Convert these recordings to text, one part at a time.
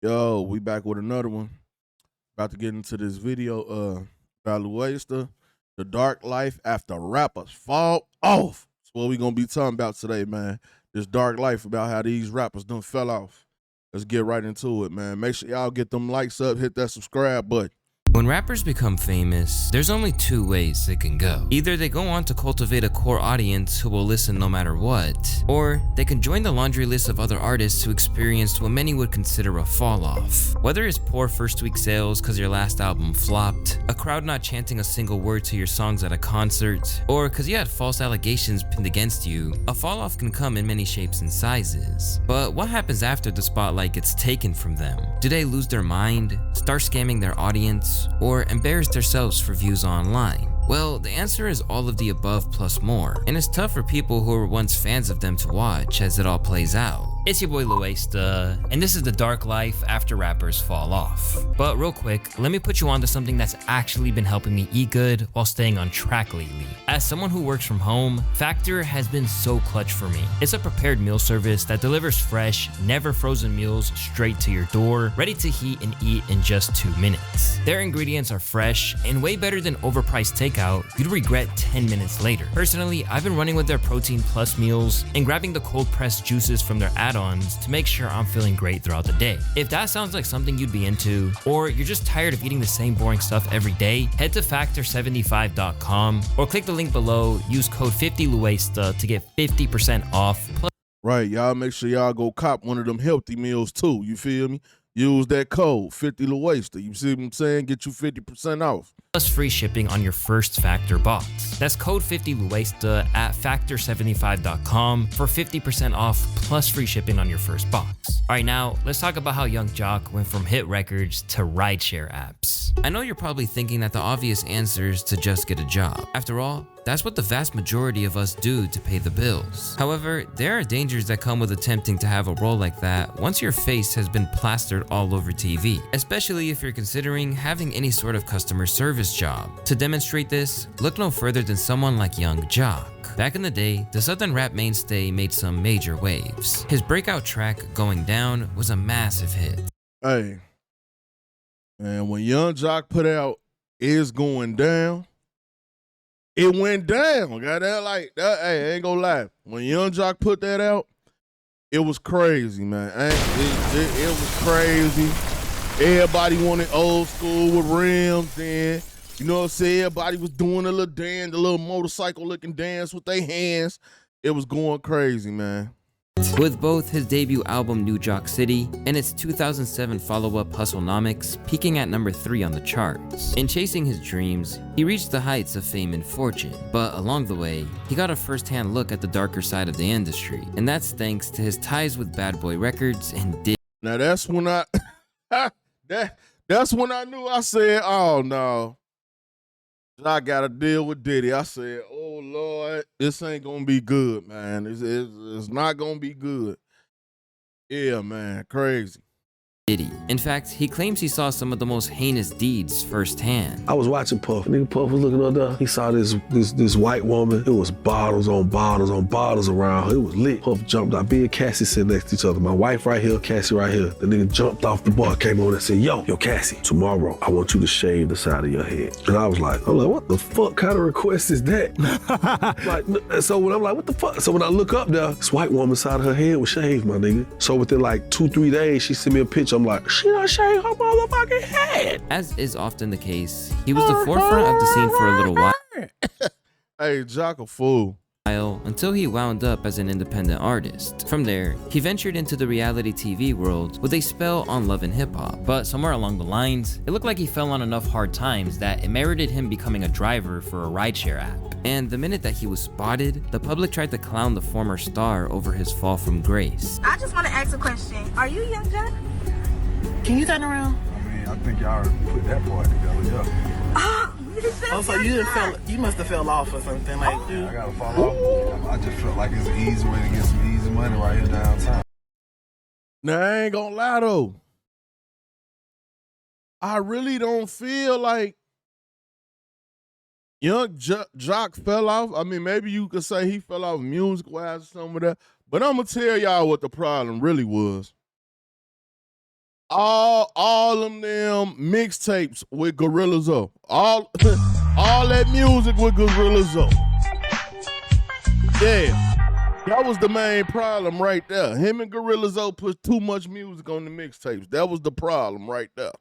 Yo, we back with another one. About to get into this video about Luesta, the dark life after rappers fall off. That's what we gonna be talking about today, man. This dark life about how these rappers done fell off. Let's get right into it, man. Make sure y'all get them likes up, hit that subscribe button. When rappers become famous, there's only two ways it can go. Either they go on to cultivate a core audience who will listen no matter what, or they can join the laundry list of other artists who experienced what many would consider a fall off. Whether it's poor first week sales because your last album flopped, a crowd not chanting a single word to your songs at a concert, or because you had false allegations pinned against you, a fall off can come in many shapes and sizes. But what happens after the spotlight gets taken from them? Do they lose their mind, start scamming their audience, or embarrass themselves for views online? Well, the answer is all of the above plus more, and it's tough for people who were once fans of them to watch as it all plays out. It's your boy Luesta, and this is the dark life after rappers fall off. But real quick, let me put you on to something that's actually been helping me eat good while staying on track lately. As someone who works from home, Factor has been so clutch for me. It's a prepared meal service that delivers fresh, never frozen meals straight to your door, ready to heat and eat in just 2 minutes. Their ingredients are fresh and way better than overpriced takeout you'd regret 10 minutes later. Personally, I've been running with their protein plus meals and grabbing the cold pressed juices from their add-ons to make sure I'm feeling great throughout the day. If that sounds like something you'd be into, or you're just tired of eating the same boring stuff every day, head to factor75.com or click the link below, use code 50LUESTA to get 50% off. Right, y'all make sure y'all go cop one of them healthy meals too. You feel me? Use that code 50 Luesta. You see what I'm saying? Get you 50% off. Plus free shipping on your first Factor box. That's code 50LUESTA at factor75.com for 50% off plus free shipping on your first box. Alright, now let's talk about how Young Joc went from hit records to rideshare apps. I know you're probably thinking that the obvious answer is to just get a job. After all, that's what the vast majority of us do to pay the bills. However, there are dangers that come with attempting to have a role like that once your face has been plastered all over TV, especially if you're considering having any sort of customer service job. To demonstrate this, look no further than someone like Young Joc. Back in the day, the southern rap mainstay made some major waves. His breakout track, Going Down, was a massive hit. Hey, and when Young Joc put out Is Going Down, it went down. Got that like that? Hey, I ain't gonna lie. When Young Joc put that out, it was crazy, man. It was crazy. Everybody wanted old school with rims then. You know what I'm saying? Everybody was doing a little dance, the little motorcycle looking dance with their hands. It was going crazy, man. With both his debut album New Joc City and its 2007 follow-up Hustlenomics peaking at number 3 on the charts. In chasing his dreams, he reached the heights of fame and fortune, but along the way, he got a first-hand look at the darker side of the industry, and that's thanks to his ties with Bad Boy Records and Diddy. Now that's when that's when I knew. I said, oh no, I got to deal with Diddy. I said, oh Lord, this ain't gonna be good, man. It's not gonna be good. Yeah, man, crazy. In fact, he claims he saw some of the most heinous deeds firsthand. I was watching Puff. Nigga Puff was looking up there. He saw this white woman. It was bottles on bottles on bottles around her. It was lit. Puff jumped out. Me and Cassie sitting next to each other. My wife right here, Cassie right here. The nigga jumped off the bar, came over and said, yo, Cassie, tomorrow I want you to shave the side of your head. And I was like, what the fuck kind of request is that? So when I'm like, what the fuck? So when I look up there, this white woman's side of her head was shaved, my nigga. So within like 2-3 days, she sent me a picture. I'm like, she done shaved her motherfucking head. As is often the case, he was the forefront of the scene for a little while. Hey, Joc a fool. Until he wound up as an independent artist. From there, he ventured into the reality TV world with a spell on Love and Hip Hop. But somewhere along the lines, it looked like he fell on enough hard times that it merited him becoming a driver for a rideshare app. And the minute that he was spotted, the public tried to clown the former star over his fall from grace. I just want to ask a question. Are you Young Joc? Can you turn around? I mean, I think y'all put that part together, yeah. Oh, so you must have fell off or something like that. I gotta fall off. I just felt like it's an easy way to get some easy money right here downtown. Now, I ain't gonna lie though. I really don't feel like Young Joc fell off. I mean, maybe you could say he fell off music-wise or something like that. But I'm gonna tell y'all what the problem really was. all them mixtapes with Gorilla Zoe. All that music with Gorilla Zoe. Yeah. That was the main problem right there. Him and Gorilla Zoe put too much music on the mixtapes. That was the problem right there.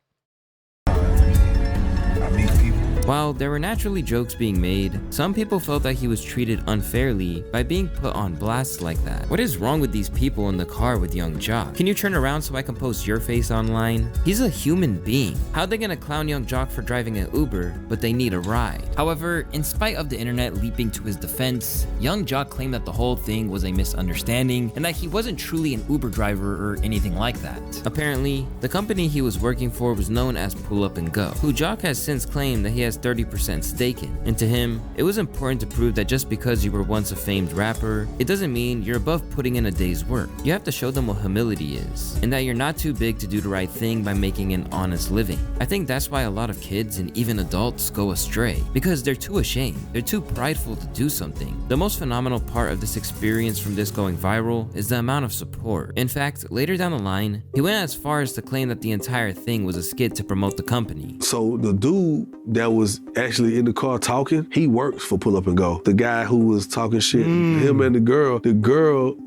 I meet people. While there were naturally jokes being made, some people felt that he was treated unfairly by being put on blast like that. What is wrong with these people in the car with Young Joc? Can you turn around so I can post your face online? He's a human being. How are they gonna clown Young Joc for driving an Uber, but they need a ride? However, in spite of the internet leaping to his defense, Young Joc claimed that the whole thing was a misunderstanding and that he wasn't truly an Uber driver or anything like that. Apparently, the company he was working for was known as Pull Up and Go, who Joc has since claimed that he has 30% stake in. And to him, it was important to prove that just because you were once a famed rapper, it doesn't mean you're above putting in a day's work. You have to show them what humility is, and that you're not too big to do the right thing by making an honest living. I think that's why a lot of kids and even adults go astray, because they're too ashamed. They're too prideful to do something. The most phenomenal part of this experience from this going viral is the amount of support. In fact, later down the line, he went as far as to claim that the entire thing was a skit to promote the company. So the dude that was actually in the car talking, he works for Pull Up and Go. The guy who was talking shit, him and the girl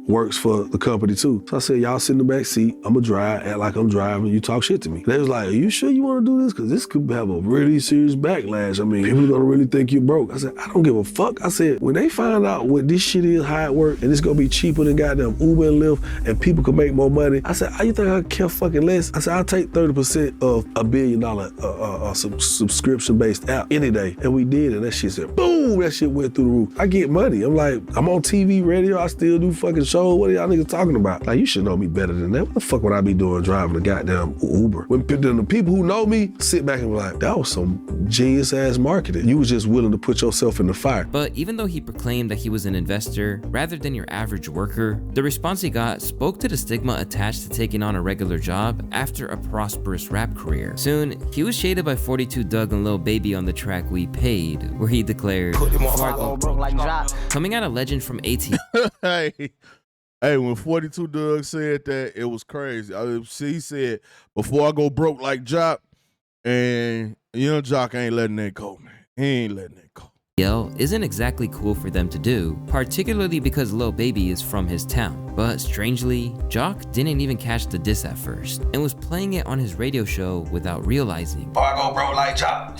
works for the company too. So I said, y'all sit in the back seat, I'ma drive, act like I'm driving, you talk shit to me. They was like, are you sure you wanna do this? Cause this could have a really serious backlash. I mean, people are gonna really think you broke. I said, I don't give a fuck. I said, when they find out what this shit is, how it works, and it's gonna be cheaper than goddamn Uber and Lyft, and people can make more money, I said, how you think I care fucking less? I said, I'll take 30% of $1 billion subscription-based app any day. And we did, and that shit said, boom, that shit went through the roof. I get money. I'm like, I'm on TV, radio, I still do fucking shows. What are y'all niggas talking about? Like, you should know me better than that. What the fuck would I be doing driving a goddamn Uber? When the people who know me sit back and be like, that was some genius-ass marketing. You was just willing to put yourself in the fire. But even though he proclaimed that he was an investor rather than your average worker, the response he got spoke to the stigma attached to taking on a regular job after a prosperous rap career. Soon, he was shaded by 42 Dugg and Lil Baby on the track We Paid, where he declared, coming out a legend from AT. Hey, when 42 Dugg said that, it was crazy. He said, before I go broke like Joc, and Young Joc ain't letting that go, man. He ain't letting that go. Isn't exactly cool for them to do, particularly because Lil Baby is from his town. But strangely, Joc didn't even catch the diss at first, and was playing it on his radio show without realizing. Before I go broke like Joc.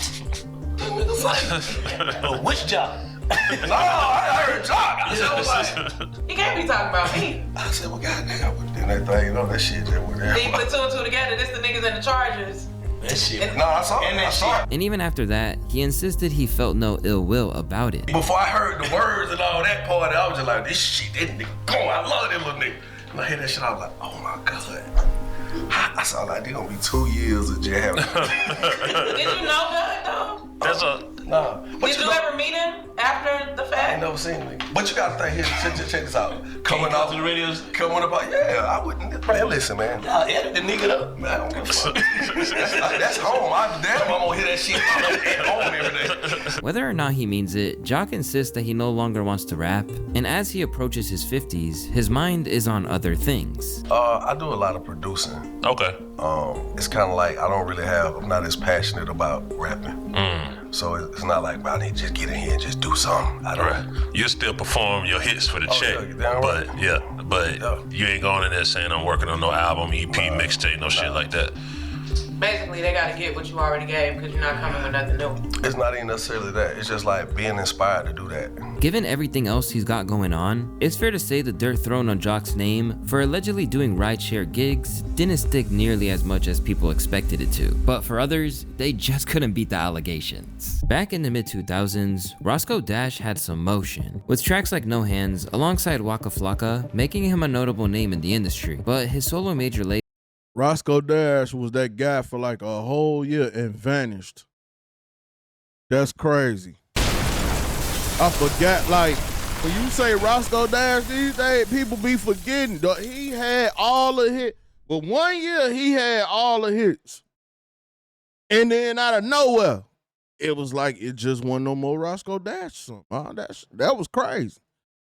Which Joc? No, I heard Joc. I was like, He can't be talking about me. I said, well, goddamn, then that thing, you know, that shit just went there. Then you put two and two together, this the niggas in the Chargers. that shit. No, I saw it. I saw it. And even after that, he insisted he felt no ill will about it. Before I heard the words and all that part, I was just like, this shit, this nigga, go, I love that little nigga. And I hear that shit, I was like, oh my God. I saw like, they gonna be 2 years of jail. Did you know that though? That's a, nah. Did you ever meet him after the I ain't fact? never seen him. But you gotta think here, check this out. Coming off to the radios? Coming up, yeah, I wouldn't, man, listen, man. Y'all edit the nigga up. Man, I don't give a fuck. that's home. I'm gonna hear that shit at home every day. Whether or not he means it, Joc insists that he no longer wants to rap, and as he approaches his 50s, his mind is on other things. I do a lot of producing. Okay. It's kind of like I'm not as passionate about rapping. So it's not like, I need to just get in here and just do something. I don't. Right. You still perform your hits for the check, yeah, but right. yeah, you ain't going in there saying I'm working on no album, EP, mixtape, no shit like that. Basically, they gotta get what you already gave because you're not coming with nothing new. It's not even necessarily that. It's just like being inspired to do that. Given everything else he's got going on, it's fair to say the dirt thrown on Joc's name for allegedly doing rideshare gigs didn't stick nearly as much as people expected it to. But for others, they just couldn't beat the allegations. Back in the mid-2000s, Roscoe Dash had some motion, with tracks like No Hands alongside Waka Flocka making him a notable name in the industry. But his solo major label Roscoe Dash was that guy for like a whole year and vanished. That's crazy. I forgot, like, when you say Roscoe Dash these days, people be forgetting. He had all the hits. But 1 year, he had all the hits. And then out of nowhere, it was like it just wasn't no more Roscoe Dash song. That was crazy.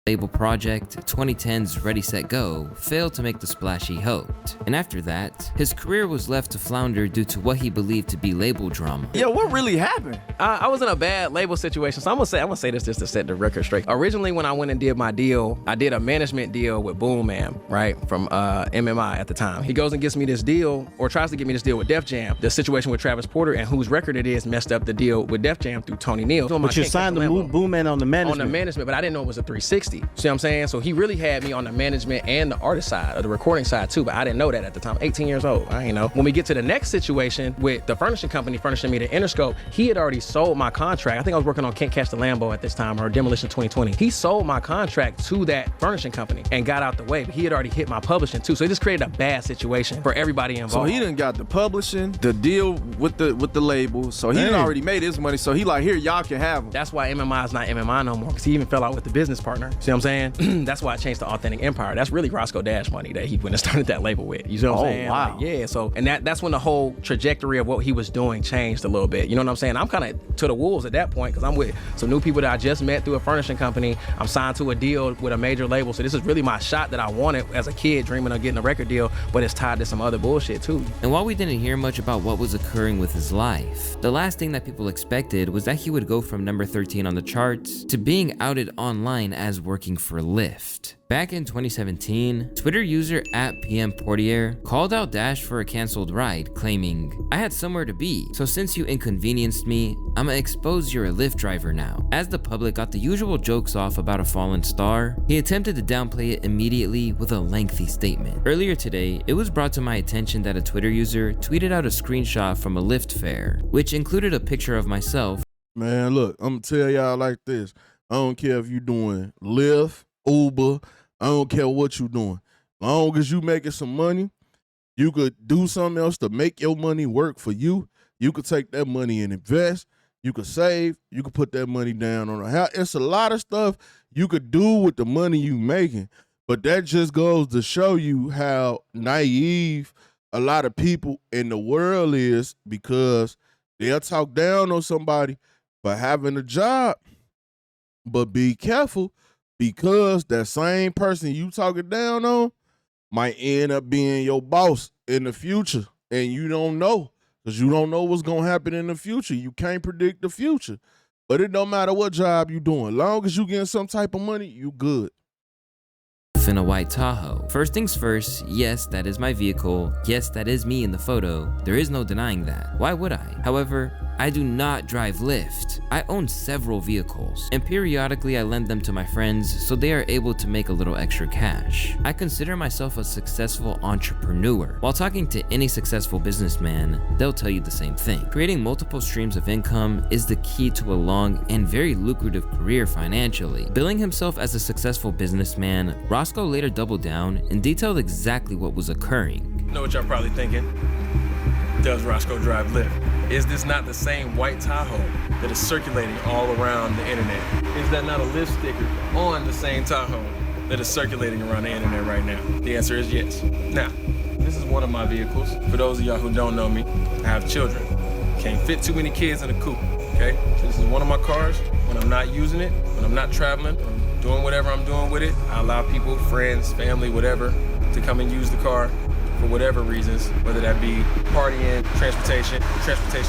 label project, 2010's Ready Set Go, failed to make the splash he hoped, and after that, his career was left to flounder due to what he believed to be label drama. Yo, what really happened? I was in a bad label situation, so I'm gonna say this just to set the record straight. Originally, when I went and did my deal, I did a management deal with Boom Man, right, from MMI at the time. He goes and gets me this deal, or tries to get me this deal with Def Jam. The situation with Travis Porter and whose record it is messed up the deal with Def Jam through Tony Neal. But you signed the Boom Man on the management. On the management, but I didn't know it was a 360. See what I'm saying? So he really had me on the management and the artist side, or the recording side too, but I didn't know that at the time. 18 years old, I ain't know. When we get to the next situation with the furnishing company furnishing me the Interscope, he had already sold my contract. I think I was working on Can't Catch the Lambo at this time, or Demolition 2020. He sold my contract to that furnishing company and got out the way, but he had already hit my publishing too. So it just created a bad situation for everybody involved. So he done got the publishing, the deal with the label. So he done already made his money. So he like, here, y'all can have him. That's why MMI is not MMI no more, because he even fell out with the business partner. See what I'm saying? That's why I changed to Authentic Empire. That's really Roscoe Dash money that he went and started that label with. You see what I'm saying? Wow. Like, yeah. So, and that's when the whole trajectory of what he was doing changed a little bit. You know what I'm saying? I'm kind of to the wolves at that point, because I'm with some new people that I just met through a furnishing company. I'm signed to a deal with a major label. So this is really my shot that I wanted as a kid, dreaming of getting a record deal, but it's tied to some other bullshit too. And while we didn't hear much about what was occurring with his life, the last thing that people expected was that he would go from number 13 on the charts to being outed online as working for Lyft. Back in 2017, Twitter user @PMPortier called out Dash for a canceled ride, claiming, "I had somewhere to be, so since you inconvenienced me, I'ma expose you're a Lyft driver now." As the public got the usual jokes off about a fallen star, he attempted to downplay it immediately with a lengthy statement. Earlier today, it was brought to my attention that a Twitter user tweeted out a screenshot from a Lyft fare, which included a picture of myself. Man, look, I'm gonna tell y'all like this. I don't care if you doing Lyft, Uber, I don't care what you doing. Long as you making some money, you could do something else to make your money work for you. You could take that money and invest. You could save. You could put that money down on a house. It's a lot of stuff you could do with the money you making. But that just goes to show you how naive a lot of people in the world is, because they'll talk down on somebody for having a job. But be careful, because that same person you talking down on might end up being your boss in the future, and you don't know, because you don't know what's going to happen in the future. You can't predict the future. But it don't matter what job you doing. Long as you getting some type of money, you good. In a white Tahoe. First things first, yes, that is my vehicle. Yes, that is me in the photo. There is no denying that. Why would I? However, I do not drive Lyft. I own several vehicles, and periodically I lend them to my friends so they are able to make a little extra cash. I consider myself a successful entrepreneur. While talking to any successful businessman, they'll tell you the same thing. Creating multiple streams of income is the key to a long and very lucrative career financially. Billing himself as a successful businessman, Roscoe later doubled down and detailed exactly what was occurring. Know what y'all probably thinking? Does Roscoe drive Lyft? Is this not the same white Tahoe that is circulating all around the internet? Is that not a Lyft sticker on the same Tahoe that is circulating around the internet right now? The answer is yes. Now, this is one of my vehicles. For those of y'all who don't know me, I have children. Can't fit too many kids in a coupe, okay? So this is one of my cars. When I'm not using it, when I'm not traveling, doing whatever I'm doing with it, I allow people, friends, family, whatever, to come and use the car for whatever reasons, whether that be partying, transportation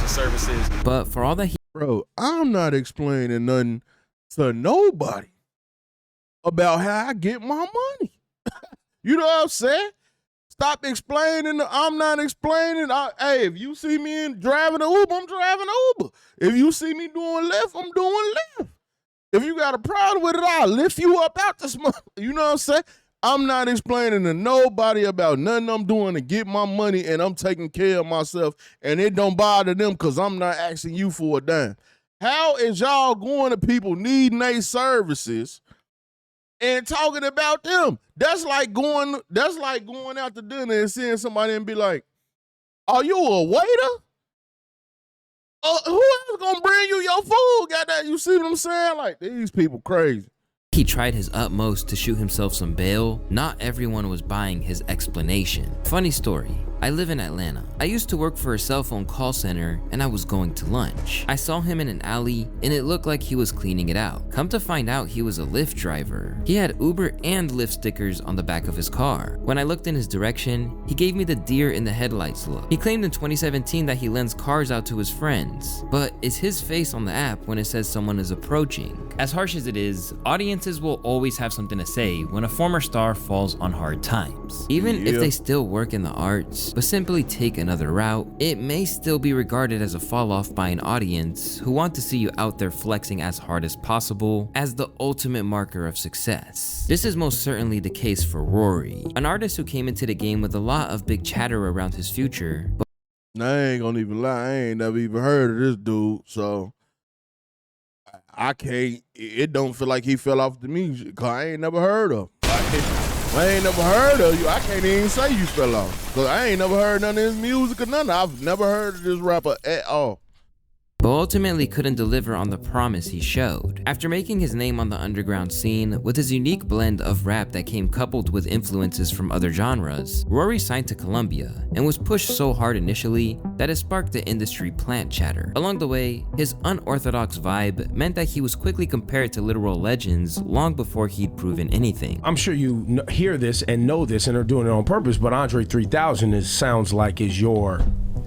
services. But for all that Bro, I'm not explaining nothing to nobody about how I get my money. You know what I'm saying? Stop explaining. I'm not explaining. Hey, if you see me driving an Uber, I'm driving an Uber. If you see me doing Lyft, I'm doing Lyft. If you got a problem with it, I'll lift you up out the smoke. You know what I'm saying? I'm not explaining to nobody about nothing I'm doing to get my money, and I'm taking care of myself, and it don't bother them because I'm not asking you for a dime. How is y'all going to people needing their services and talking about them? That's like going out to dinner and seeing somebody and be like, "Are you a waiter? Who else gonna bring you your food?" Got that? You see what I'm saying? Like, these people crazy. He tried his utmost to shoot himself some bail. Not everyone was buying his explanation. Funny story. I live in Atlanta. I used to work for a cell phone call center and I was going to lunch. I saw him in an alley and it looked like he was cleaning it out. Come to find out, he was a Lyft driver. He had Uber and Lyft stickers on the back of his car. When I looked in his direction, he gave me the deer in the headlights look. He claimed in 2017 that he lends cars out to his friends, but it's his face on the app when it says someone is approaching. As harsh as it is, audiences will always have something to say when a former star falls on hard times. Even if they still work in the arts, but simply take another route, it may still be regarded as a fall off by an audience who want to see you out there flexing as hard as possible as the ultimate marker of success. This is most certainly the case for Rory, an artist who came into the game with a lot of big chatter around his future. Now, I ain't gonna even lie, I ain't never even heard of this dude, so I can't, it don't feel like he fell off the music, cause I ain't never heard of him. I ain't never heard of you. I can't even say you fell off. Cause I ain't never heard none of his music or nothing. I've never heard of this rapper at all. But ultimately couldn't deliver on the promise he showed. After making his name on the underground scene with his unique blend of rap that came coupled with influences from other genres, Rory signed to Columbia and was pushed so hard initially that it sparked the industry plant chatter. Along the way, his unorthodox vibe meant that he was quickly compared to literal legends long before he'd proven anything. I'm sure you hear this and know this and are doing it on purpose, but Andre 3000 sounds like is your...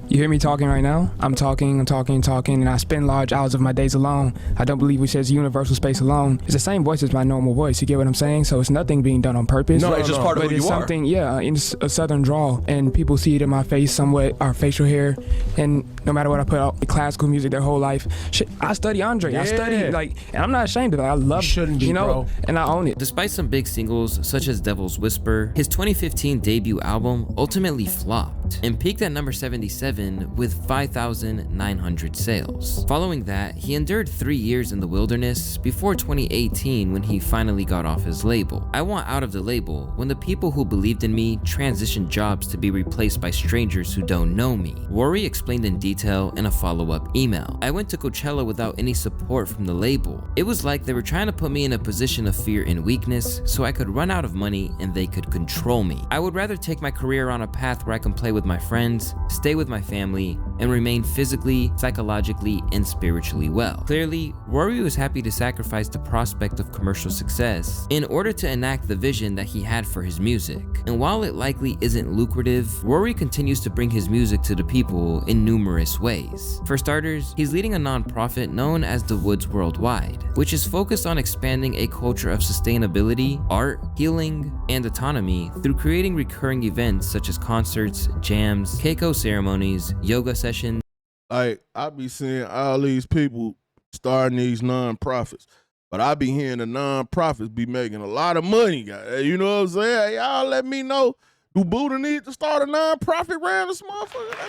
You hear me talking right now? I'm talking, and I spend large hours of my days alone. I don't believe we says universal space alone. It's the same voice as my normal voice, you get what I'm saying? So it's nothing being done on purpose. No, it's just part of who you are. But it's something, yeah, it's a southern drawl, and people see it in my face somewhat, our facial hair, and no matter what I put out, classical music their whole life. Shit, I study Andre, I study, like, and I'm not ashamed of it. I love it, you know, bro. And I own it. Despite some big singles such as Devil's Whisper, his 2015 debut album ultimately flopped and peaked at number 77 with 5,900 sales. Following that, he endured 3 years in the wilderness before 2018 when he finally got off his label. I want out of the label when the people who believed in me transitioned jobs to be replaced by strangers who don't know me. Rory explained in detail in a follow-up email. I went to Coachella without any support from the label. It was like they were trying to put me in a position of fear and weakness so I could run out of money and they could control me. I would rather take my career on a path where I can play with my friends, stay with my family, and remain physically, psychologically, and spiritually well. Clearly, Rory was happy to sacrifice the prospect of commercial success in order to enact the vision that he had for his music. And while it likely isn't lucrative, Rory continues to bring his music to the people in numerous ways. For starters, he's leading a nonprofit known as The Woods Worldwide, which is focused on expanding a culture of sustainability, art, healing, and autonomy through creating recurring events such as concerts, jams, keiko ceremonies, yoga sessions. Like, I be seeing all these people starting these non-profits, but I be hearing the non-profits be making a lot of money, guys. You know what I'm saying? Hey, y'all let me know. Do Buddha need to start a non-profit around this motherfucker? Let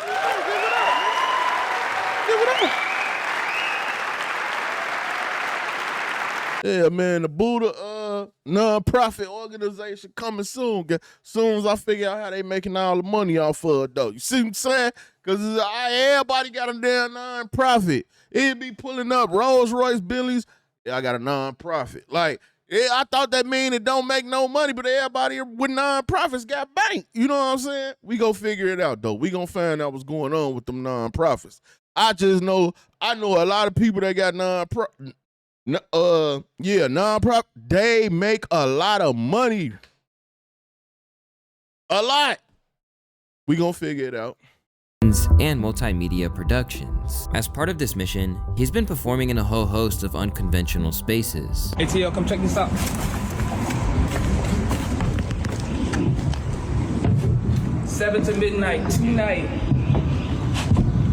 me know. Give it up, man. Give it up. Yeah, man, the Buddha non-profit organization coming soon. Soon as I figure out how they making all the money off of it, though. You see what I'm saying? Because everybody got a damn non-profit. It'd be pulling up Rolls Royce, Billy's. Yeah, I got a non-profit. Like, yeah, I thought that mean it don't make no money, but everybody with non-profits got banked. You know what I'm saying? We gonna figure it out, though. We gonna find out what's going on with them non-profits. I know a lot of people that got non-profit. Non-profit, they make a lot of money. A lot. We gonna figure it out. And multimedia productions. As part of this mission, he's been performing in a whole host of unconventional spaces. Hey T.O., come check this out. 7 to midnight, tonight.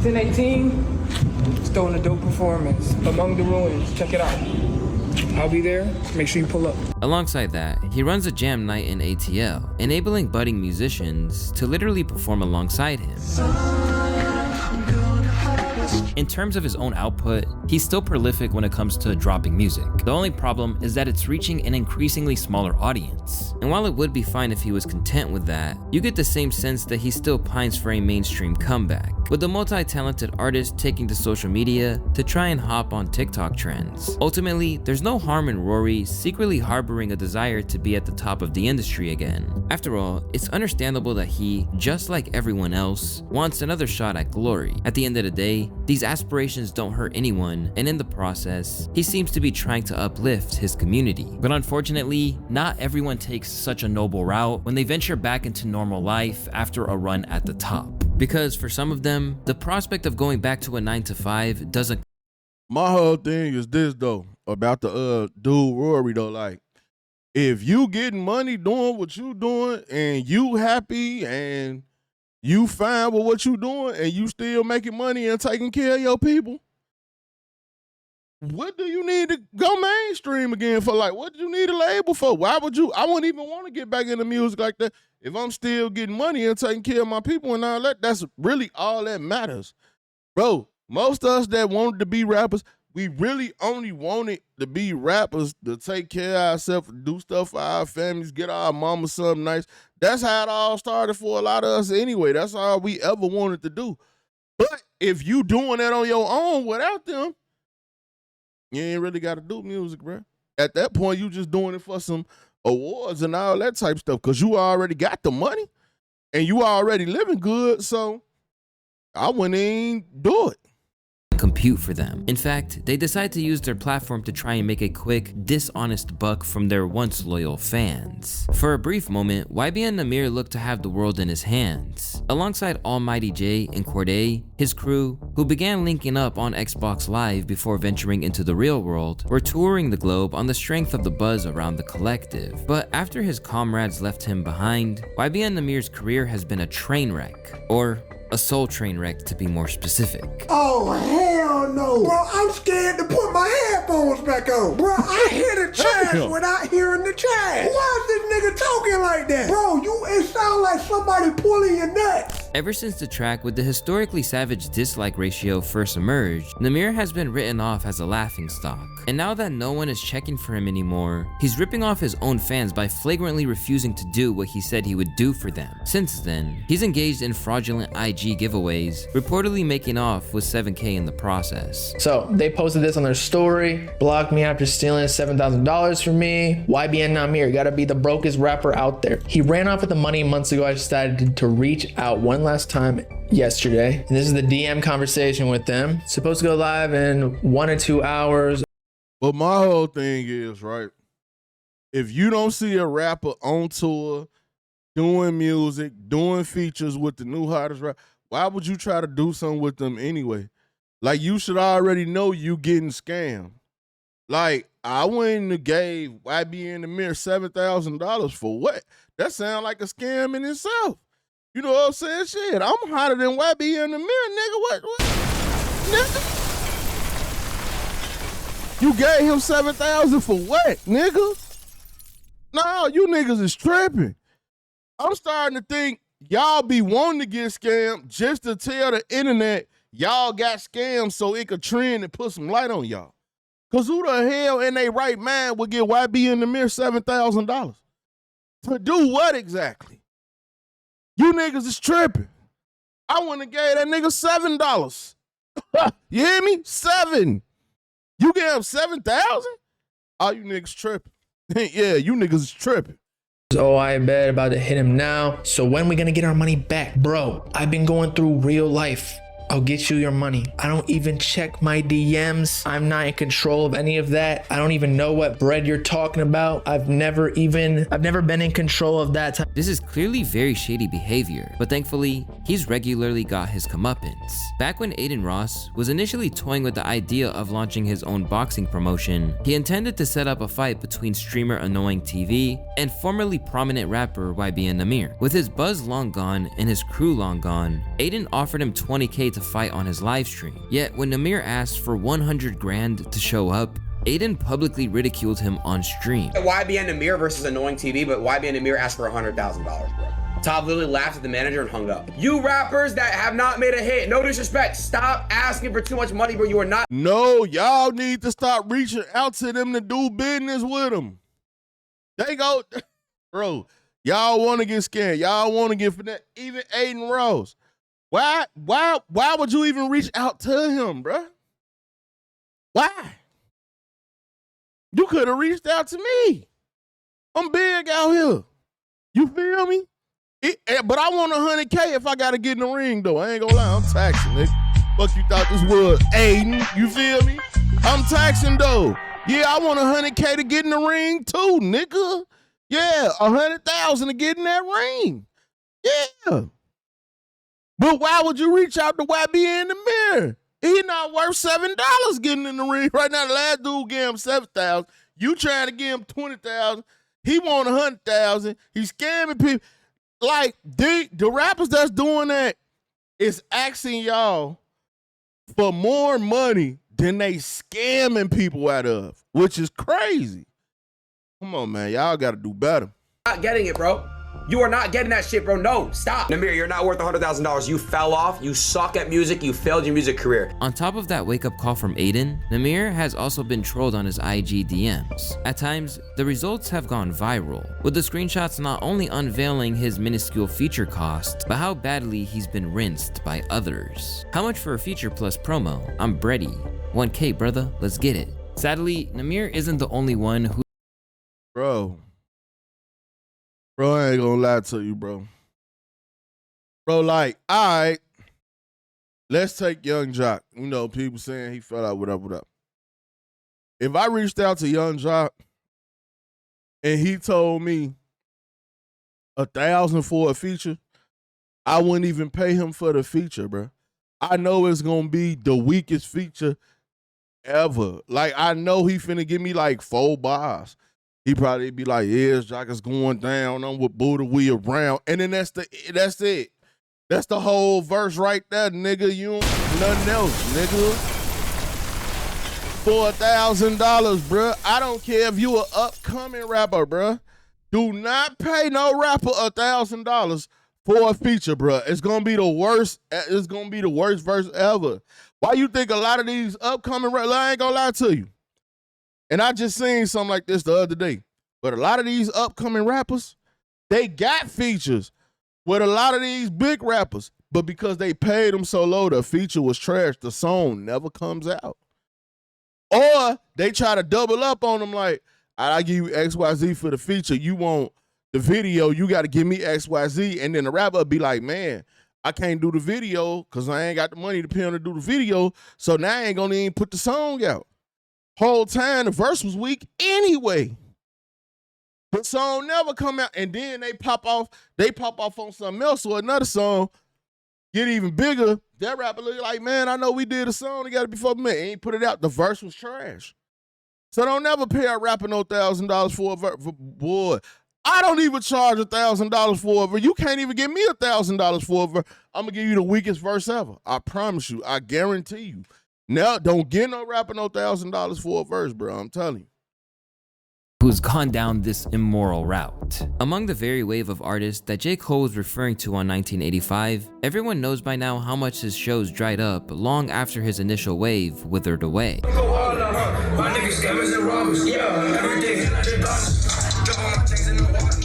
10:18. Still in a dope performance. Among the Ruins. Check it out. I'll be there. Make sure you pull up. Alongside that, he runs a jam night in ATL, enabling budding musicians to literally perform alongside him. In terms of his own output, he's still prolific when it comes to dropping music. The only problem is that it's reaching an increasingly smaller audience. And while it would be fine if he was content with that, you get the same sense that he still pines for a mainstream comeback, with the multi-talented artist taking to social media to try and hop on TikTok trends. Ultimately, there's no harm in Rory secretly harboring a desire to be at the top of the industry again. After all, it's understandable that he, just like everyone else, wants another shot at glory. At the end of the day, these aspirations don't hurt anyone, and in the process, he seems to be trying to uplift his community. But unfortunately, not everyone takes such a noble route when they venture back into normal life after a run at the top. Because for some of them, the prospect of going back to a 9-to-5 doesn't. My whole thing is this though, about the dude Rory though, like, if you getting money doing what you doing and you happy and you fine with what you doing and you still making money and taking care of your people, what do you need to go mainstream again for? Like, what do you need a label for? Why would you? I wouldn't even want to get back into music like that if I'm still getting money and taking care of my people and all that. That's really all that matters. Bro, most of us that wanted to be rappers, we really only wanted to be rappers to take care of ourselves, do stuff for our families, get our mama something nice. That's how it all started for a lot of us anyway. That's all we ever wanted to do. But if you doing that on your own without them, you ain't really got to do music, bro. At that point, you just doing it for some awards and all that type stuff because you already got the money and you already living good, so I wouldn't even do it. Compute for them. In fact, they decide to use their platform to try and make a quick, dishonest buck from their once loyal fans. For a brief moment, YBN Nahmir looked to have the world in his hands. Alongside Almighty J and Cordae, his crew, who began linking up on Xbox Live before venturing into the real world, were touring the globe on the strength of the buzz around the collective. But after his comrades left him behind, YBN Nahmir's career has been a train wreck, or a soul train wreck to be more specific. Oh, hell no. Bro, I'm scared to put my headphones back on. Bro, I hear the trash without hearing the trash. Why is this nigga talking like that? Bro, it sound like somebody pulling your nuts. Ever since the track with the historically savage dislike ratio first emerged, Nahmir has been written off as a laughingstock. And now that no one is checking for him anymore, he's ripping off his own fans by flagrantly refusing to do what he said he would do for them. Since then, he's engaged in fraudulent IG giveaways, reportedly making off with $7K in the process. So they posted this on their story, blocked me after stealing $7,000 from me. YBN Nahmir, gotta be the brokest rapper out there. He ran off with the money months ago. I decided to reach out one last time yesterday. And this is the DM conversation with them. It's supposed to go live in 1 or 2 hours. But my whole thing is, right, if you don't see a rapper on tour, doing music, doing features with the new hottest rapper, why would you try to do something with them anyway? Like, you should already know you getting scammed. Like, I wouldn't have gave YBN Nahmir $7,000 for what? That sound like a scam in itself. You know what I'm saying? Shit, I'm hotter than YBN Nahmir, nigga. What? Nigga? You gave him $7,000 for what, nigga? No, you niggas is tripping. I'm starting to think y'all be wanting to get scammed just to tell the internet y'all got scammed so it could trend and put some light on y'all. Because who the hell in their right mind would give YBN Nahmir $7,000? To do what exactly? You niggas is tripping. I wouldn't have gave that nigga $7. You hear me? 7. You gave him 7,000? Oh, you niggas tripping. Yeah, you niggas is tripping. Oh, I bet about to hit him now. So when we gonna get our money back? Bro, I've been going through real life. I'll get you your money. I don't even check my DMs. I'm not in control of any of that. I don't even know what bread you're talking about. I've never been in control of that type. This is clearly very shady behavior, but thankfully, he's regularly got his comeuppance. Back when Adin Ross was initially toying with the idea of launching his own boxing promotion, he intended to set up a fight between streamer Annoying TV and formerly prominent rapper YBN Nahmir. With his buzz long gone and his crew long gone, Adin offered him $20K to fight on his live stream. Yet when Nahmir asked for 100 grand to show up, Adin publicly ridiculed him on stream. YBN Nahmir versus Annoying TV, but YBN Nahmir asked for $100,000, bro. Top literally laughed at the manager and hung up. You rappers that have not made a hit, no disrespect, stop asking for too much money, bro. You are not. No, y'all need to start reaching out to them to do business with them. They go, bro, y'all want to get scammed. Y'all want to get finesse. Even Aiden Rose. Why would you even reach out to him, bro? Why? You could have reached out to me. I'm big out here. You feel me? But I want 100K if I got to get in the ring, though. I ain't gonna lie, I'm taxing, nigga. Fuck you thought this was, Aiden? You feel me? I'm taxing, though. Yeah, I want 100K to get in the ring, too, nigga. Yeah, 100,000 to get in that ring. Yeah. But why would you reach out to YB in the mirror? He not worth $7 getting in the ring right now. The last dude gave him $7,000. You trying to give him $20,000. He want 100,000. He's scamming people. Like the rappers that's doing that is asking y'all for more money than they scamming people out of, which is crazy. Come on, man. Y'all got to do better. Not getting it, bro. You are not getting that shit, bro. No, stop. Namir, you're not worth $100,000. You fell off. You suck at music. You failed your music career. On top of that wake-up call from Aiden, Namir has also been trolled on his IG DMs. At times, the results have gone viral, with the screenshots not only unveiling his minuscule feature cost, but how badly he's been rinsed by others. How much for a feature plus promo? I'm Brady. 1K, brother. Let's get it. Sadly, Namir isn't the only one who... Bro, I ain't gonna lie to you, bro. Bro, like, all right, let's take Young Jock. You know, people saying he fell out, what up. If I reached out to Young Jock and he told me $1,000 for a feature, I wouldn't even pay him for the feature, bro. I know it's gonna be the weakest feature ever. Like, I know he finna give me like 4 bars. He probably be like, yeah, Jock is going down. I'm with Buddha, we around. And then that's it. That's the whole verse right there, nigga. You don't nothing else, nigga. For $1,000, bruh. I don't care if you an upcoming rapper, bruh. Do not pay no rapper $1,000 for a feature, bruh. It's gonna be the worst. It's gonna be the worst verse ever. Why you think a lot of these upcoming rappers? I ain't gonna lie to you. And I just seen something like this the other day. But a lot of these upcoming rappers, they got features with a lot of these big rappers. But because they paid them so low, the feature was trash. The song never comes out. Or they try to double up on them like, I give you XYZ for the feature. You want the video, you got to give me XYZ. And then the rapper be like, man, I can't do the video because I ain't got the money to pay him to do the video. So now I ain't going to even put the song out. Whole time the verse was weak anyway. The song never come out, and then they pop off on something else or another song, get even bigger. That rapper look like, man, I know we did a song together before, man, ain't put it out. The verse was trash. So don't never pay a rapper no $1,000 for a verse. Boy, I don't even charge $1,000 for a verse. You can't even give me $1,000 for a verse. I'm gonna give you the weakest verse ever. I promise you. I guarantee you. Now, don't get no rapper no $1,000 for a verse, bro. I'm telling you. Who's gone down this immoral route. Among the very wave of artists that J. Cole was referring to on 1985, everyone knows by now how much his shows dried up long after his initial wave withered away.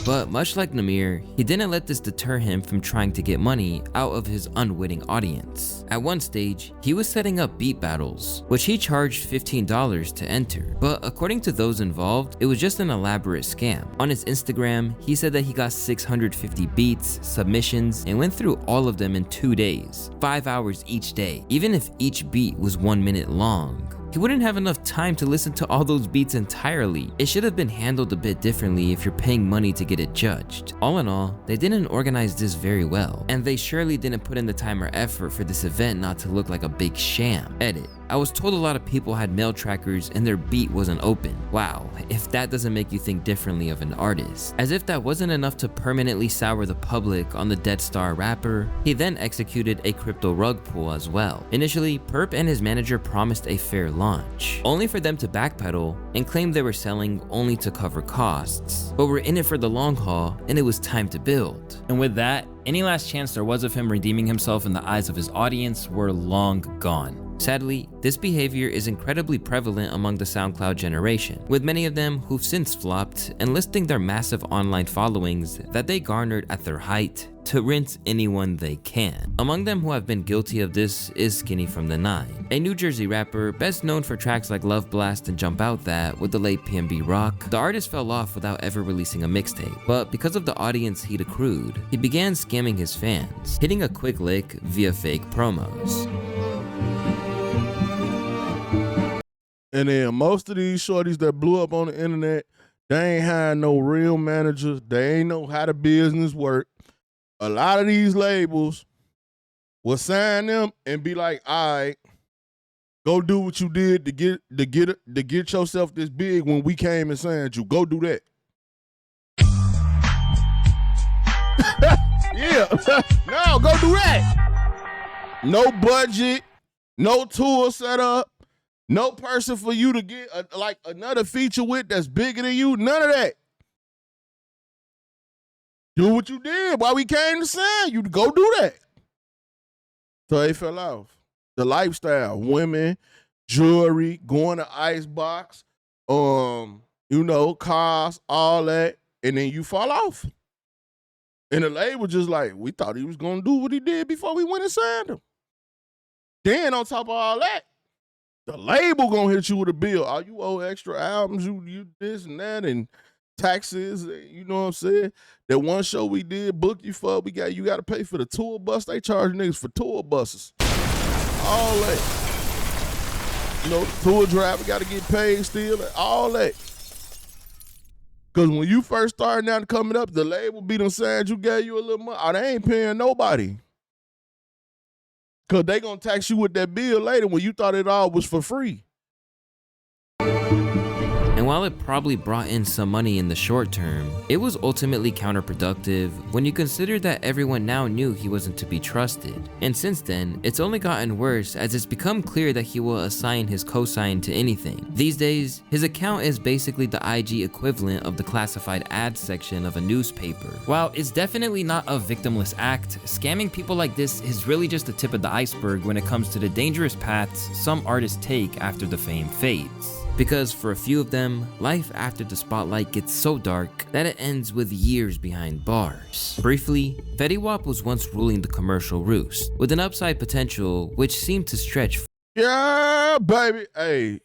But much like Namir, he didn't let this deter him from trying to get money out of his unwitting audience. At one stage, he was setting up beat battles, which he charged $15 to enter. But according to those involved, it was just an elaborate scam. On his Instagram, he said that he got 650 beats, submissions, and went through all of them in 2 days, 5 hours each day. Even if each beat was 1 minute long, he wouldn't have enough time to listen to all those beats entirely. It should have been handled a bit differently if you're paying money to get it judged. All in all, they didn't organize this very well, and they surely didn't put in the time or effort for this event not to look like a big sham. Edit. I was told a lot of people had mail trackers and their beat wasn't open. Wow, if that doesn't make you think differently of an artist. As if that wasn't enough to permanently sour the public on the Dead Star rapper, he then executed a crypto rug pull as well. Initially, Perp and his manager promised a fair launch, only for them to backpedal and claim they were selling only to cover costs, but were in it for the long haul and it was time to build. And with that, any last chance there was of him redeeming himself in the eyes of his audience were long gone. Sadly, this behavior is incredibly prevalent among the SoundCloud generation, with many of them who've since flopped and listing their massive online followings that they garnered at their height to rinse anyone they can. Among them who have been guilty of this is Skinny from the Nine, a New Jersey rapper best known for tracks like Love Blast and Jump Out That with the late PNB Rock. The artist fell off without ever releasing a mixtape, but because of the audience he'd accrued, he began scamming his fans, hitting a quick lick via fake promos. And then most of these shorties that blew up on the internet, they ain't had no real managers. They ain't know how the business work. A lot of these labels will sign them and be like, all right, go do what you did to get yourself this big when we came and signed you. Go do that. Yeah. No, go do that. No budget, no tour set up. No person for you to get like another feature with that's bigger than you. None of that. Do what you did while we came to sign you. Go do that. So they fell off. The lifestyle, women, jewelry, going to Icebox, cars, all that, and then you fall off. And the label just like, we thought he was gonna do what he did before we went and signed him. Then on top of all that, the label gonna hit you with a bill. Oh, you owe extra albums, you this and that, and taxes, you know what I'm saying? That one show we did, book you for, you gotta pay for the tour bus. They charge niggas for tour buses. All that. The tour driver gotta get paid still, all that. Cause when you first started out coming up, the label be done signed, you gave you a little money. Oh, they ain't paying nobody. Cause they gonna tax you with that bill later when you thought it all was for free. And while it probably brought in some money in the short term, it was ultimately counterproductive when you consider that everyone now knew he wasn't to be trusted. And since then, it's only gotten worse as it's become clear that he will assign his cosign to anything. These days, his account is basically the IG equivalent of the classified ads section of a newspaper. While it's definitely not a victimless act, scamming people like this is really just the tip of the iceberg when it comes to the dangerous paths some artists take after the fame fades. Because for a few of them, life after the spotlight gets so dark that it ends with years behind bars. Briefly, Fetty Wap was once ruling the commercial roost, with an upside potential which seemed to stretch. Yeah, baby. Hey,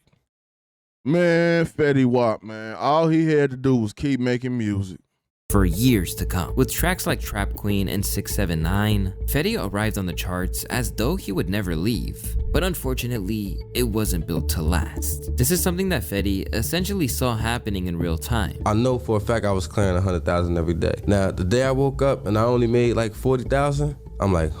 man, Fetty Wap, man. All he had to do was keep making music. For years to come. With tracks like Trap Queen and 679, Fetty arrived on the charts as though he would never leave. But unfortunately, it wasn't built to last. This is something that Fetty essentially saw happening in real time. I know for a fact I was clearing 100,000 every day. Now, the day I woke up and I only made like 40,000, I'm like,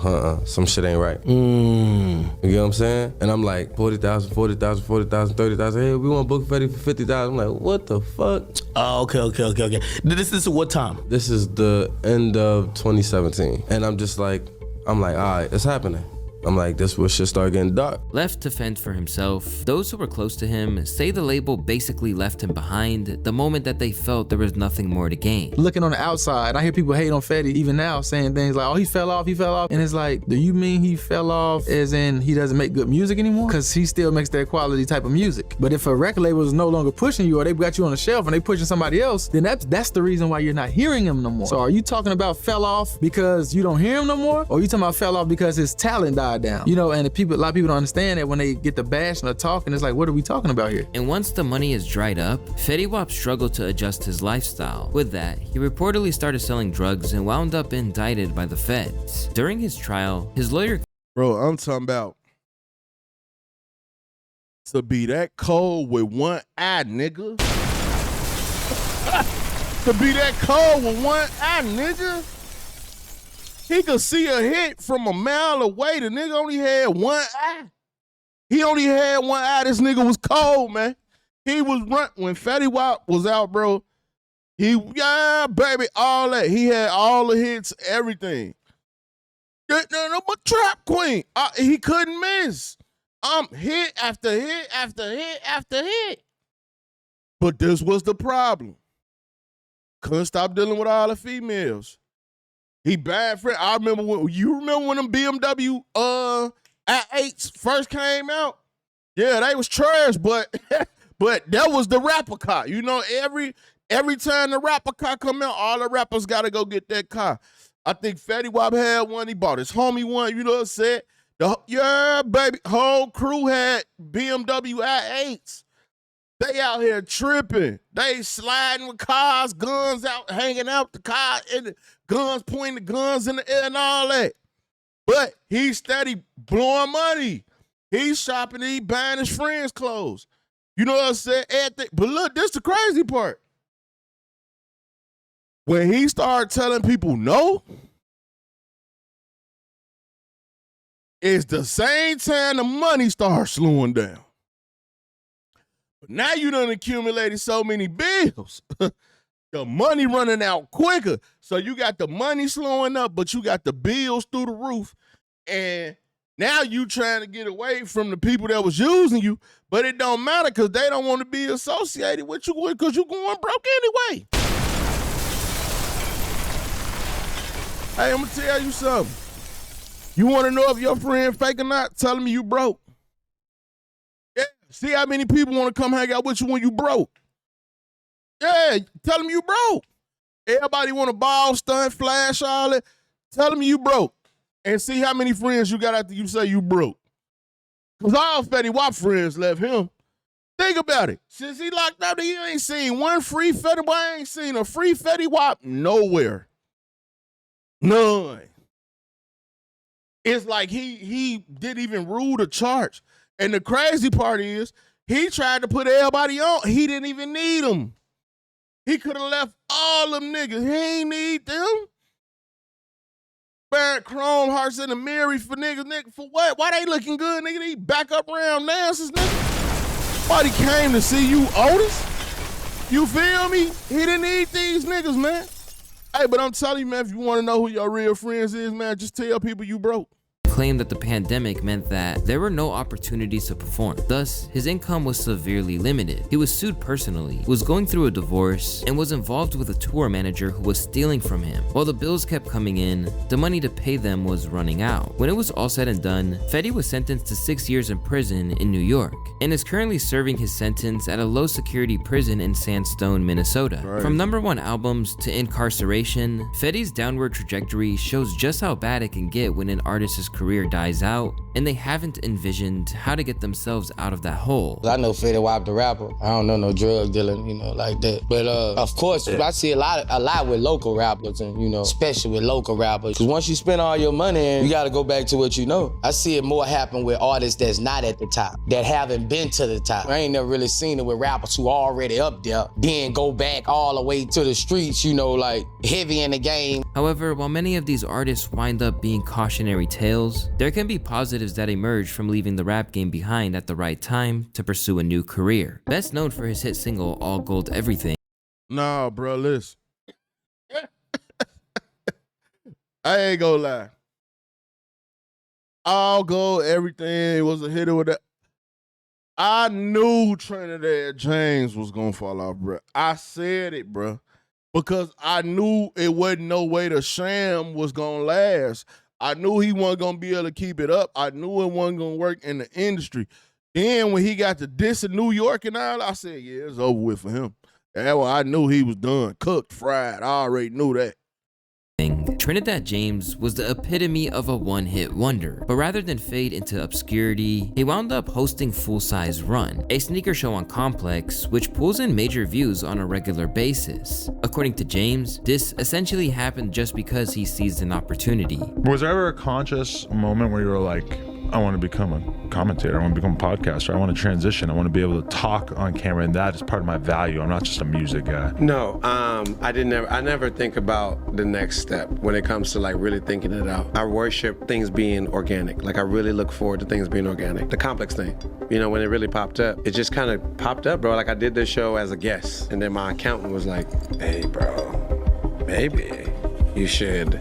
some shit ain't right. You get what I'm saying? And I'm like, 40,000, 40,000, 40,000, 30,000. Hey, we want to book Fetty for 50,000. I'm like, what the fuck? Oh, okay. This is what time? This is the end of 2017. And I'm like, all right, it's happening. I'm like, this will shit start getting dark. Left to fend for himself, those who were close to him say the label basically left him behind the moment that they felt there was nothing more to gain. Looking on the outside, I hear people hate on Fetty even now, saying things like, oh, he fell off. And it's like, do you mean he fell off as in he doesn't make good music anymore? Because he still makes that quality type of music. But if a record label is no longer pushing you, or they got you on the shelf and they pushing somebody else, then that's the reason why you're not hearing him no more. So are you talking about fell off because you don't hear him no more? Or are you talking about fell off because his talent died down? And a lot of people don't understand that when they get the bash and the talking, it's like, what are we talking about here? And once the money is dried up, Fetty Wap struggled to adjust his lifestyle. With that, he reportedly started selling drugs and wound up indicted by the feds. During his trial, his lawyer... Bro, I'm talking about to be that cold with one eye, nigga. To be that cold with one eye, nigga. He could see a hit from a mile away. The nigga only had one eye. He only had one eye. This nigga was cold, man. He was when Fetty Wap was out, bro. Yeah, baby, all that. He had all the hits, everything. I'm a trap queen. He couldn't miss. Hit after hit after hit after hit. But this was the problem. Couldn't stop dealing with all the females. He bad friend. I remember when them BMW i8s first came out? Yeah, they was trash, but that was the rapper car. You know, every time the rapper car come out, all the rappers gotta go get that car. I think Fetty Wap had one. He bought his homie one. You know what I'm saying? Yeah, baby. Whole crew had BMW i8s. They out here tripping. They sliding with cars, guns out, hanging out the car, and the guns pointing the guns in the air and all that. But he steady blowing money. He's shopping and he buying his friends' clothes. You know what I'm saying? But look, this the crazy part. When he started telling people no, it's the same time the money starts slowing down. But now you done accumulated so many bills. The money running out quicker. So you got the money slowing up, but you got the bills through the roof. And now you trying to get away from the people that was using you, but it don't matter because they don't want to be associated with you because you going broke anyway. Hey, I'm going to tell you something. You want to know if your friend fake or not? Tell me you broke. Yeah, see how many people want to come hang out with you when you broke. Yeah, tell them you broke. Everybody want to ball, stunt, flash, all that. Tell them you broke. And see how many friends you got after you say you broke. Because all Fetty Wap friends left him. Think about it. Since he locked up, he ain't seen one free Fetty Wap. I ain't seen a free Fetty Wap nowhere. None. It's like he didn't even rule the charge. And the crazy part is, he tried to put everybody on. He didn't even need them. He could have left all them niggas. He ain't need them. Barrett Chrome, Hearts in the Mary for niggas. Nigga, for what? Why they looking good, nigga? They back up around dances, nigga. Why he came to see you, Otis? You feel me? He didn't need these niggas, man. Hey, but I'm telling you, man, if you want to know who your real friends is, man, just tell people you broke. Claimed that the pandemic meant that there were no opportunities to perform. Thus, his income was severely limited. He was sued personally, was going through a divorce, and was involved with a tour manager who was stealing from him. While the bills kept coming in, the money to pay them was running out. When it was all said and done, Fetty was sentenced to 6 years in prison in New York, and is currently serving his sentence at a low-security prison in Sandstone, Minnesota. Right. From #1 albums to incarceration, Fetty's downward trajectory shows just how bad it can get when an artist's career dies out, and they haven't envisioned how to get themselves out of that hole. I know Fetty Wap the rapper. I don't know no drug dealing, like that. But of course, I see a lot with local rappers, and especially with local rappers. Because once you spend all your money, you got to go back to what you know. I see it more happen with artists that's not at the top, that haven't been to the top. I ain't never really seen it with rappers who are already up there, then go back all the way to the streets, like heavy in the game. However, while many of these artists wind up being cautionary tales, there can be positives that emerge from leaving the rap game behind at the right time to pursue a new career. Best known for his hit single, All Gold Everything. Nah, bro, listen. I ain't gonna lie. All Gold Everything was a hitter with that. I knew Trinidad James was gonna fall off, bro. I said it, bro. Because I knew it wasn't no way the sham was gonna last. I knew he wasn't going to be able to keep it up. I knew it wasn't going to work in the industry. Then when he got to diss in New York and all, I said, yeah, it's over with for him. That's why I knew he was done. Cooked, fried. I already knew that. Trinidad James was the epitome of a one-hit wonder, but rather than fade into obscurity, he wound up hosting Full Size Run, a sneaker show on Complex, which pulls in major views on a regular basis. According to James, this essentially happened just because he seized an opportunity. Was there ever a conscious moment where you were like, I want to become a commentator. I want to become a podcaster. I want to transition. I want to be able to talk on camera, and that is part of my value. I'm not just a music guy. No, I never think about the next step when it comes to like really thinking it out. I worship things being organic. Like I really look forward to things being organic. The Complex thing, you know, when it really popped up, it just kind of popped up, bro. Like I did this show as a guest, and then my accountant was like, "Hey, bro, maybe you should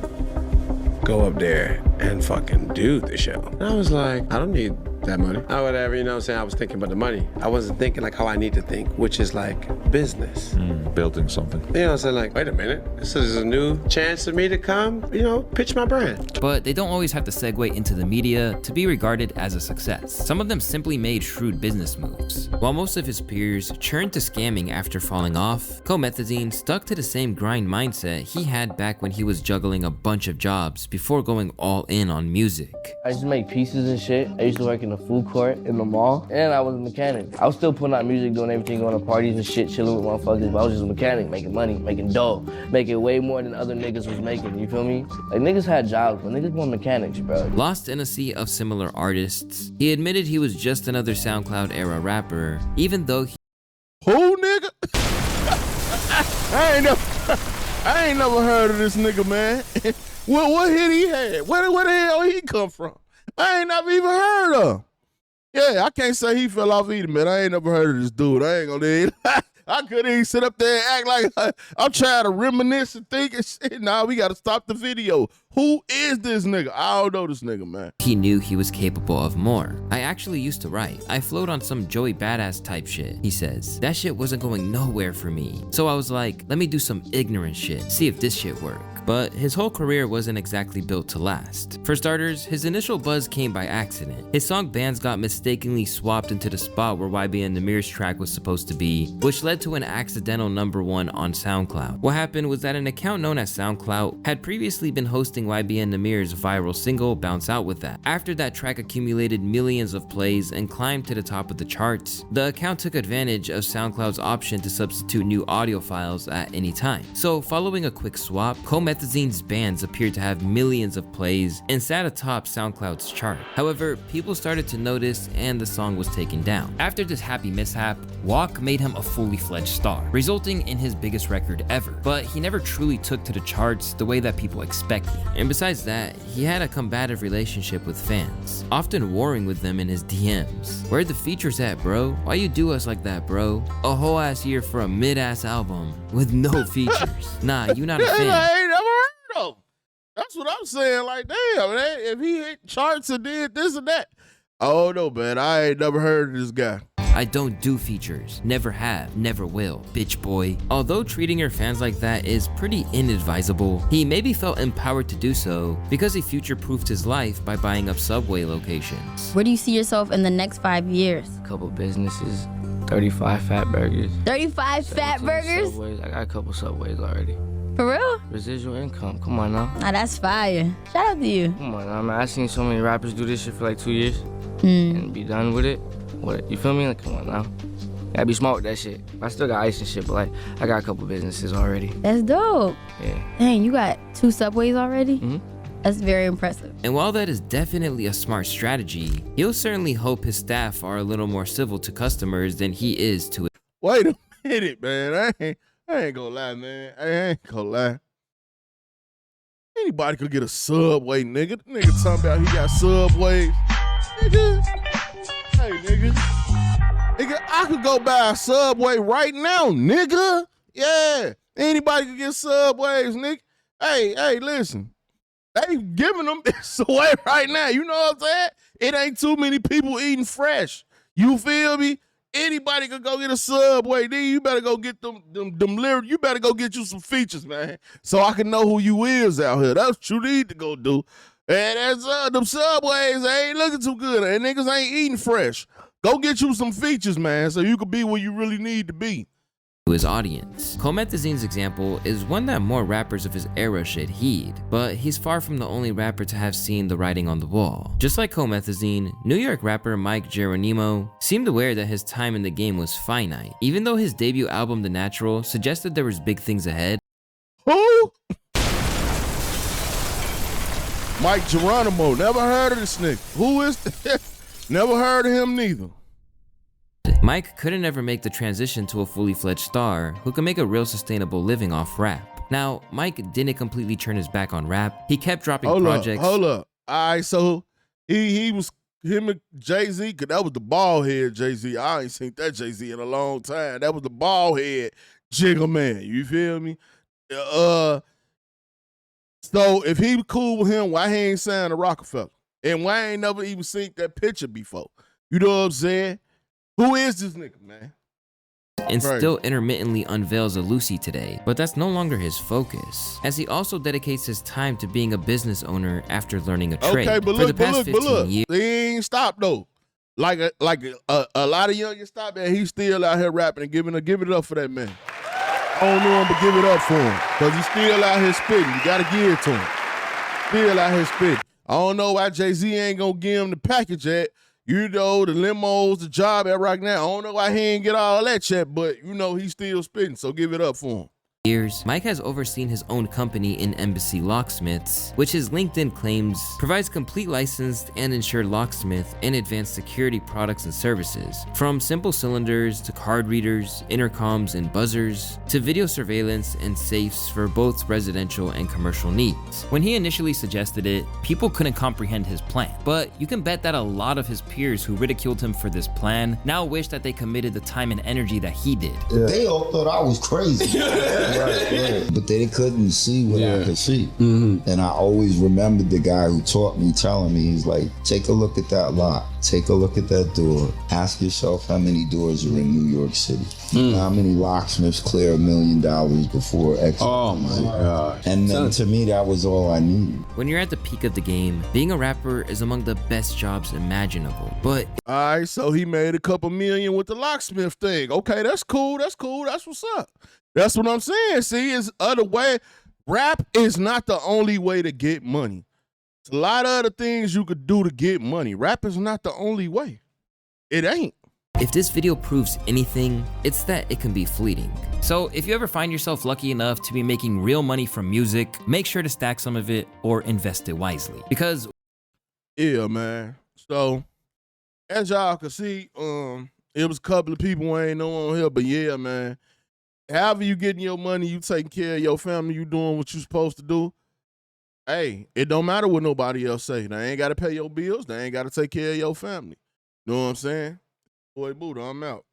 go up there and fucking do the show." And I was like, I don't need that money. Or whatever, you know what I'm saying? I was thinking about the money. I wasn't thinking like how I need to think, which is like business. Building something. You know what I'm saying? Like, wait a minute. This is a new chance for me to come, you know, pitch my brand. But they don't always have to segue into the media to be regarded as a success. Some of them simply made shrewd business moves. While most of his peers turned to scamming after falling off, Comethazine stuck to the same grind mindset he had back when he was juggling a bunch of jobs before going all in on music. I used to make pizzas and shit. I used to work in the food court in the mall, and I was a mechanic. I was still putting out music, doing everything, going to parties and shit, chilling with motherfuckers, but I was just a mechanic, making money, making dough, making way more than other niggas was making, you feel me? Like niggas had jobs, but niggas were mechanics, bro. Lost in a sea of similar artists, he admitted he was just another SoundCloud era rapper, even though he— Who, nigga? I ain't never heard of this nigga, man. What hit he had? Where the hell he come from? I ain't never even heard of him. Yeah, I can't say he fell off either, man. I ain't never heard of this dude. I ain't gonna I couldn't even sit up there and act like I'm trying to reminisce and think and shit. Nah, we gotta stop the video. Who is this nigga? I don't know this nigga, man. He knew he was capable of more. I actually used to write. I flowed on some Joey Badass type shit, he says. That shit wasn't going nowhere for me. So I was like, let me do some ignorant shit, see if this shit works. But his whole career wasn't exactly built to last. For starters, his initial buzz came by accident. His song Bands got mistakenly swapped into the spot where YBN Namir's track was supposed to be, which led to an accidental #1 on SoundCloud. What happened was that an account known as SoundCloud had previously been hosting YBN Namir's viral single Bounce Out with that. After that track accumulated millions of plays and climbed to the top of the charts, the account took advantage of SoundCloud's option to substitute new audio files at any time. So following a quick swap, Comethazine's Bands appeared to have millions of plays and sat atop SoundCloud's chart. However, people started to notice and the song was taken down. After this happy mishap, Walk made him a fully fledged star, resulting in his biggest record ever. But he never truly took to the charts the way that people expected. And besides that, he had a combative relationship with fans, often warring with them in his DMs. Where the features at, bro? Why you do us like that, bro? A whole ass year for a mid-ass album with no features. Nah, you not a fan. I ain't never heard of him. That's what I'm saying. Like, damn, man, if he hit charts and did this and that. Oh no, man, I ain't never heard of this guy. I don't do features, never have, never will, bitch boy. Although treating your fans like that is pretty inadvisable, he maybe felt empowered to do so because he future-proofed his life by buying up Subway locations. Where do you see yourself in the next 5 years? A couple businesses, 35 fat burgers. 35 fat burgers? Subways. I got a couple Subways already. For real? Residual income, come on now. Nah, that's fire. Shout out to you. Come on now, man. I seen so many rappers do this shit for like 2 years and be done with it. What, you feel me? Like, come on now. Gotta be smart with that shit. I still got ice and shit, but like, I got a couple businesses already. That's dope. Yeah. Dang, you got 2 Subways already? Mm-hmm. That's very impressive. And while that is definitely a smart strategy, he'll certainly hope his staff are a little more civil to customers than he is to it. Wait a minute, man. I ain't gonna lie, man. I ain't gonna lie. Anybody could get a Subway, nigga. The nigga talking about he got Subways. Nigga. Hey, nigga. Nigga, I could go buy a Subway right now, nigga. Yeah. Anybody could get Subways, nigga. Hey, listen. They giving them this away right now. You know what I'm saying? It ain't too many people eating fresh. You feel me? Anybody could go get a Subway. Then you better go get them lyrics. You better go get you some features, man, so I can know who you is out here. That's what you need to go do. And that's them Subways, they ain't looking too good. And niggas ain't eating fresh. Go get you some features, man, so you can be where you really need to be. To his audience. Comethazine's example is one that more rappers of his era should heed, but he's far from the only rapper to have seen the writing on the wall. Just like Comethazine, New York rapper Mike Geronimo seemed aware that his time in the game was finite, even though his debut album The Natural suggested there was big things ahead. Who? Mike Geronimo. Never heard of this nigga. Who is this? Never heard of him neither. Mike couldn't ever make the transition to a fully fledged star who could make a real sustainable living off rap. Now, Mike didn't completely turn his back on rap. He kept dropping projects. Hold up. All right, so he was him and Jay-Z, because that was the bald head Jay-Z. I ain't seen that Jay-Z in a long time. That was the bald head Jigga Man. You feel me? So if he cool with him, why he ain't signed to Rockefeller? And why I ain't never even seen that picture before? You know what I'm saying? Who is this nigga, man? And still intermittently unveils a Lucy today, but that's no longer his focus, as he also dedicates his time to being a business owner after learning a trade. Okay, but For the look, past 15 years. he ain't stopped though. Like a lot of youngins stop there. He's still out here rapping and give it up for that man. I don't know him, but give it up for him, because he's still out here spitting. You gotta give it to him. Still out here spitting. I don't know why Jay-Z ain't gonna give him the package yet. You know, the limos, the job at right now. I don't know why he ain't get all that yet, but you know he's still spitting, so give it up for him. Mike has overseen his own company in Embassy Locksmiths, which his LinkedIn claims provides complete licensed and insured locksmith and advanced security products and services, from simple cylinders to card readers, intercoms and buzzers, to video surveillance and safes for both residential and commercial needs. When he initially suggested it, people couldn't comprehend his plan, but you can bet that a lot of his peers who ridiculed him for this plan now wish that they committed the time and energy that he did. They all thought I was crazy. Right. But they couldn't see what I could see. And I always remembered the guy who taught me telling me, he's like, take a look at that lock, take a look at that door, ask yourself how many doors are in New York City. How many locksmiths clear $1 million before exit? Oh my God. And then to me, that was all I needed. When you're at the peak of the game, being a rapper is among the best jobs imaginable, but... All right, so he made a couple million with the locksmith thing. Okay, that's cool, that's what's up. That's what I'm saying. See, it's other way. Rap is not the only way to get money. It's a lot of other things you could do to get money. Rap is not the only way. It ain't. If this video proves anything, it's that it can be fleeting. So if you ever find yourself lucky enough to be making real money from music, make sure to stack some of it or invest it wisely. Because yeah, man. So as y'all can see, it was a couple of people I ain't know on here, but yeah, man. However you getting your money, you taking care of your family, you doing what you supposed to do. Hey, it don't matter what nobody else say. They ain't got to pay your bills. They ain't got to take care of your family. You know what I'm saying? Boy, Buddha, I'm out.